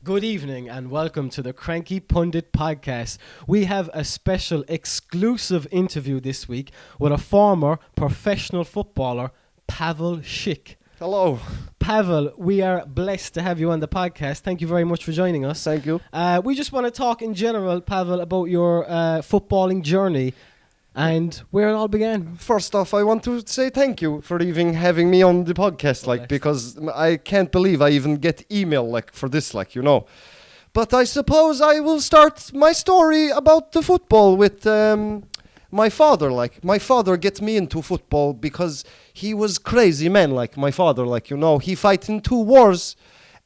Good evening and welcome to the Cranky Pundit podcast. We have a special exclusive interview this week with a former professional footballer, Pavel Schick. Hello. Pavel, we are blessed to have you on the podcast. Thank you very much for joining us. Thank you. We just want to talk in general, Pavel, about your footballing journey and where it all began. First off, I want to say thank you for even having me on the podcast, because I can't believe I even get email, for this, But I suppose I will start my story about the football with my father, My father gets me into football because he was crazy man, my father, He fight in 2 wars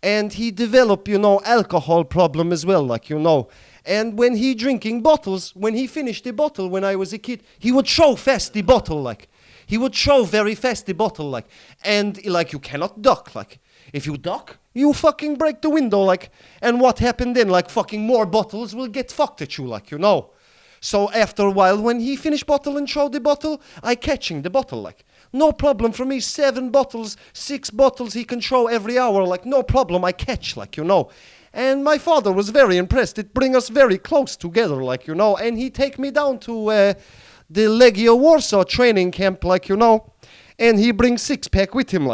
and he developed, alcohol problem as well, And when he drinking bottles, when he finished the bottle when I was a kid, he would show fast the bottle, He would show very fast the bottle, And, you cannot duck, If you duck, you fucking break the window, And what happened then? Fucking more bottles will get fucked at you, So after a while, when he finished bottle and showed the bottle, I catching the bottle, No problem for me, 7 bottles, 6 bottles he can show every hour, no problem, I catch, And my father was very impressed. It bring us very close together, And he take me down to the Legia Warsaw training camp, And he brings 6-pack with him,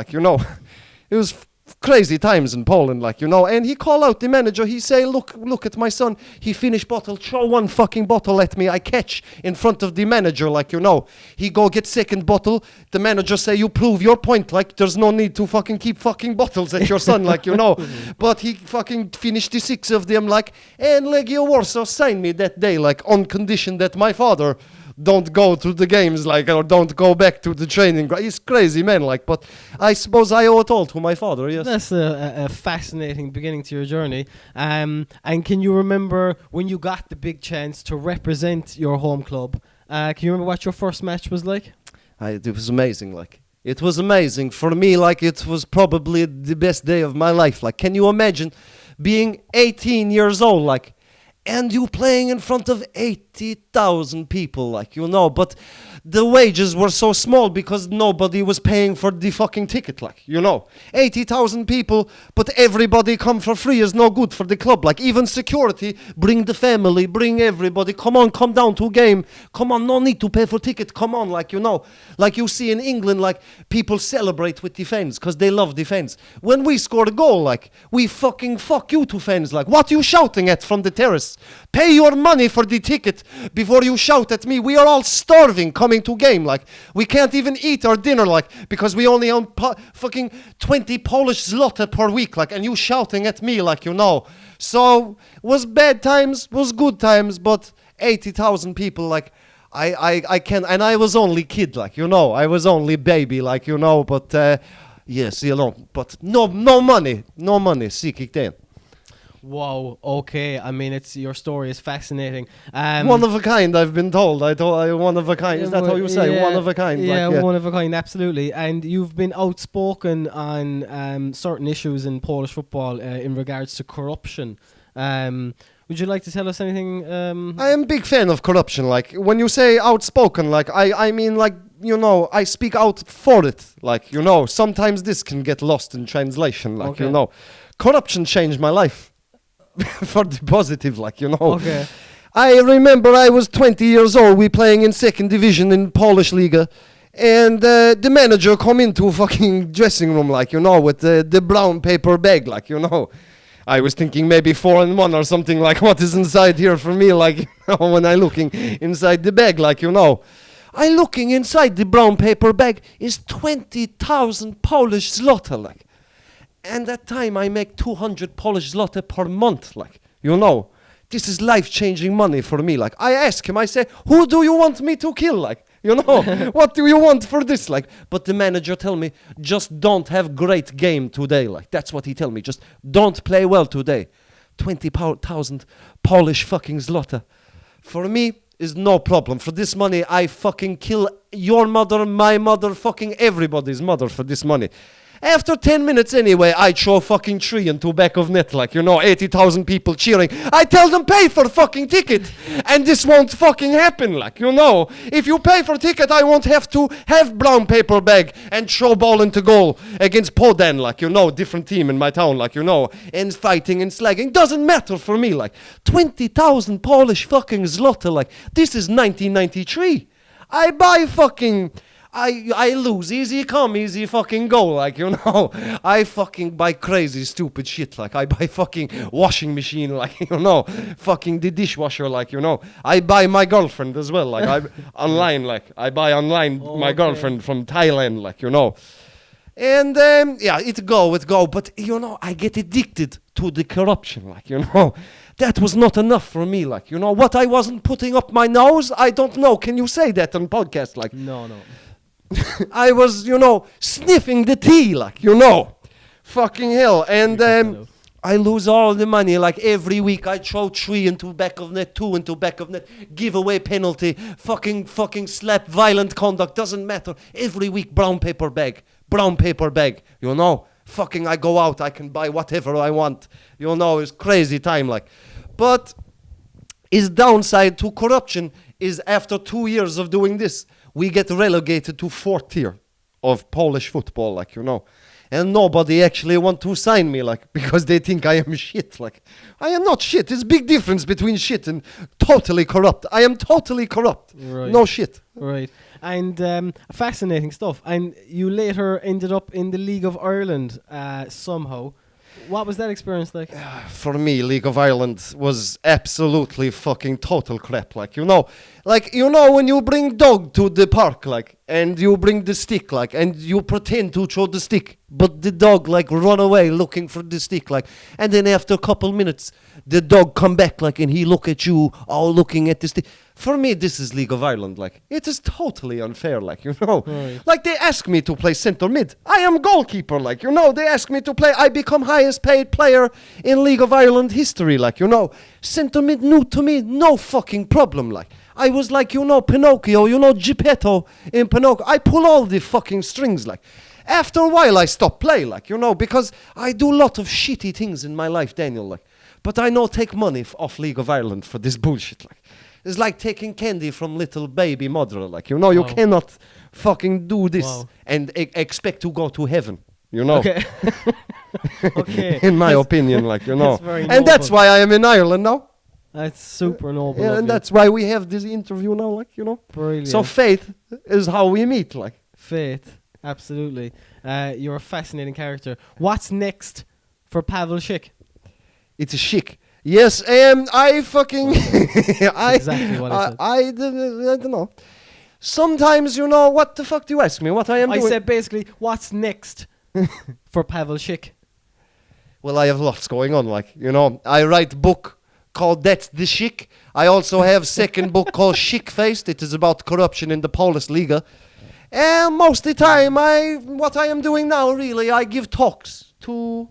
It was crazy times in Poland, And he call out the manager. He say, look at my son. He finished bottle. Throw 1 fucking bottle at me. I catch in front of the manager, He go get 2nd bottle. The manager say, you prove your point. There's no need to fucking keep fucking bottles at your son, But he fucking finished the 6 of them, And Legia Warsaw signed me that day, on condition that my father don't go to the games, or don't go back to the training. He's crazy man, but I suppose I owe it all to my father, yes. That's a fascinating beginning to your journey. And can you remember when you got the big chance to represent your home club? Can you remember what your first match was like? It was amazing, It was amazing. For me, it was probably the best day of my life. Can you imagine being 18 years old, and you playing in front of 80,000 people, But the wages were so small because nobody was paying for the fucking ticket, 80,000 people, but everybody come for free is no good for the club. Even security, bring the family, bring everybody. Come on, come down to a game. Come on, no need to pay for ticket. Come on, Like you see in England, people celebrate with the fans because they love the fans. When we score a goal, we fucking fuck you to fans. What you shouting at from the terrace? Pay your money for the ticket before you shout at me. We are all starving coming to game. We can't even eat our dinner, because we only own fucking 20 Polish zloty per week, and you shouting at me, So, was bad times, was good times, but 80,000 people, I can't, and I was only kid, I was only baby, but, yes, but no money, kicked in. Wow, okay. I mean, your story is fascinating. One of a kind, I've been told. One of a kind. Is that how you say? Yeah, one of a kind. Yeah, one of a kind, absolutely. And you've been outspoken on certain issues in Polish football in regards to corruption. Would you like to tell us anything? I am a big fan of corruption. When you say outspoken, I mean, I speak out for it. Sometimes this can get lost in translation. Okay. Corruption changed my life. For the positive, Okay. I remember I was 20 years old. We playing in 2nd division in Polish Liga. And the manager come into a fucking dressing room, with the brown paper bag, I was thinking maybe 4-1 or something, what is inside here for me, when I looking inside the bag, I looking inside the brown paper bag is 20,000 Polish zloty, And that time I make 200 Polish zloty per month, This is life-changing money for me, I ask him, I say, who do you want me to kill, What do you want for this, But the manager tell me, just don't have great game today, That's what he tell me, just don't play well today. 20,000 Polish fucking zloty. For me, is no problem. For this money, I fucking kill your mother, my mother, fucking everybody's mother for this money. After 10 minutes anyway, I throw fucking 3 into back of net, like, 80,000 people cheering. I tell them pay for fucking ticket, and this won't fucking happen, like, If you pay for ticket, I won't have to have brown paper bag and throw ball into goal against Podan, like, different team in my town, like, and fighting and slagging. Doesn't matter for me, like, 20,000 Polish fucking zloty, like, this is 1993. I buy fucking... I lose, easy come, easy fucking go, like, I fucking buy crazy stupid shit, like, I buy fucking washing machine, like, fucking the dishwasher, like, I buy my girlfriend as well, like, I online, like, I buy online my girlfriend from Thailand, like, And, yeah, it go, but, I get addicted to the corruption, like, That was not enough for me, like, what I wasn't putting up my nose, I don't know, can you say that on podcast, like? No. I was, sniffing the tea, like, fucking hell. And I lose all the money, like, every week I throw 3 into back of net, 2 into back of net, giveaway penalty, fucking slap, violent conduct, doesn't matter. Every week, brown paper bag, Fucking I go out, I can buy whatever I want, it's crazy time, like. But its downside to corruption is after 2 years of doing this, we get relegated to 4th tier of Polish football, like, And nobody actually want to sign me, like, because they think I am shit, like. I am not shit. There's big difference between shit and totally corrupt. I am totally corrupt. Right. No shit. Right. And fascinating stuff. And you later ended up in the League of Ireland somehow. What was that experience like? For me, League of Ireland was absolutely fucking total crap, like, Like, when you bring dog to the park, like, and you bring the stick, like, and you pretend to throw the stick, but the dog, like, run away looking for the stick, like, and then after a couple minutes, the dog come back, like, and he look at you, all looking at the stick. For me, this is League of Ireland, like, it is totally unfair, like, Right. Like, they ask me to play center mid. I am goalkeeper, like, they ask me to play. I become highest paid player in League of Ireland history, like, Center mid, new to me, no fucking problem, like. I was like, Pinocchio, Geppetto in Pinocchio. I pull all the fucking strings, like. After a while, I stop play, like, because I do a lot of shitty things in my life, Daniel, like. But I know take money off League of Ireland for this bullshit, like. It's like taking candy from little baby mother, like, you cannot fucking do this and expect to go to heaven, Okay. Okay. In my opinion, like, That's very and noble. that's why I am in Ireland now. That's super noble. Yeah, of and you. that's why we have this interview now, like, Brilliant. So faith is how we meet, like. Faith, absolutely. You're a fascinating character. What's next for Pavel Schick? It's a chic. Yes, I fucking... Exactly what I said. I don't know. Sometimes, what the fuck do you ask me? What I am I doing? said basically, what's next for Pavel Schick? Well, I have lots going on, like, I write book called That's the Schick. I also have second book called Schick Faced. It is about corruption in the Polish Liga. And most of the time, what I am doing now, really, I give talks to,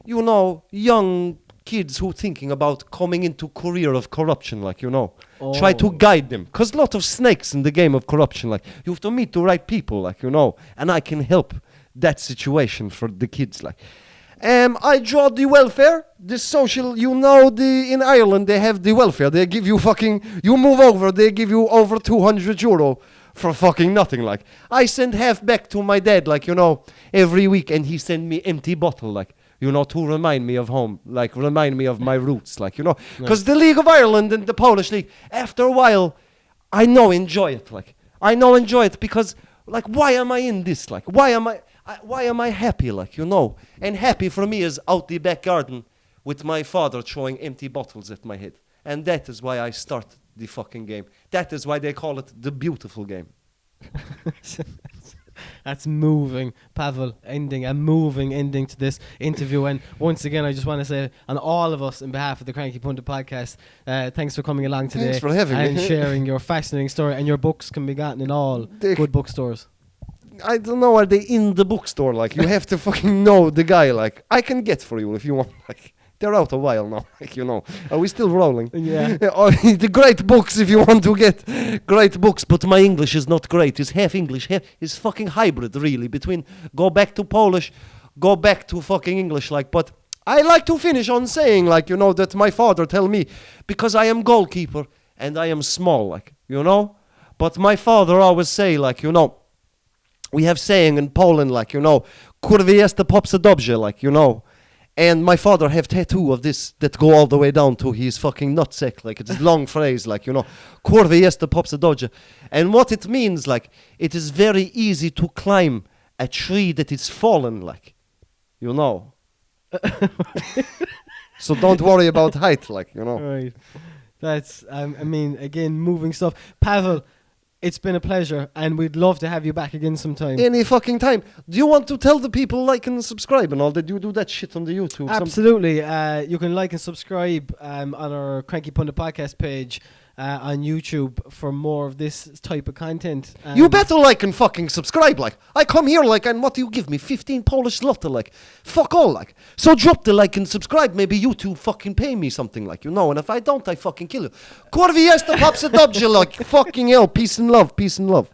young kids who thinking about coming into career of corruption, like, Try to guide them. Because a lot of snakes in the game of corruption, like, you have to meet the right people, like, and I can help that situation for the kids, like. I draw the welfare, the social, in Ireland they have the welfare. They give you you move over, they give you over 200 euro for fucking nothing, like. I send half back to my dad, like, every week, and he send me empty bottle, like, to remind me of home, like, remind me of my roots, like, Because the League of Ireland and the Polish League, after a while, I enjoy it, like. Because, like, why am I in this, like? Why am I happy, like, And happy for me is out the back garden with my father throwing empty bottles at my head. And that is why I start the fucking game. That is why they call it the beautiful game. That's moving, Pavel. A moving ending to this interview. And once again, I just want to say, on all of us, on behalf of the Cranky Pundit podcast, thanks for coming along today. Thanks for having me. And sharing your fascinating story. And your books can be gotten in all good bookstores. I don't know, are they in the bookstore? Like, you have to fucking know the guy. Like, I can get for you if you want. Like, they're out a while now, like, you know. Are we still rolling? Yeah. The great books, if you want to get great books, but my English is not great. It's half English, it's fucking hybrid, really, between go back to Polish, go back to fucking English, like, but I like to finish on saying, like, you know, that my father tell me, because I am goalkeeper, and I am small, like, you know, but my father always say, like, you know, we have saying in Poland, like, you know, kurwy jest popse dobrze, like, you know. And my father have tattoo of this that go all the way down to his fucking nutsack, like it's a long phrase, like, you know, kurwy jest popse dobrze. And what it means, like, it is very easy to climb a tree that is fallen, like, you know. So don't worry about height, like, you know. Right. That's, I mean, again, moving stuff. Pavel, it's been a pleasure, and we'd love to have you back again sometime. Any fucking time. Do you want to tell the people like and subscribe and all that? You do that shit on the YouTube? Absolutely. You can like and subscribe on our Cranky Pundit podcast page on YouTube for more of this type of content. You better like and fucking subscribe, like. I come here, like, and what do you give me? 15 Polish zloty, like. Fuck all, like. So drop the like and subscribe. Maybe YouTube fucking pay me something, like, you know. And if I don't, I fucking kill you. Kurwy jest popse dobrze, like. Fucking hell. Peace and love. Peace and love.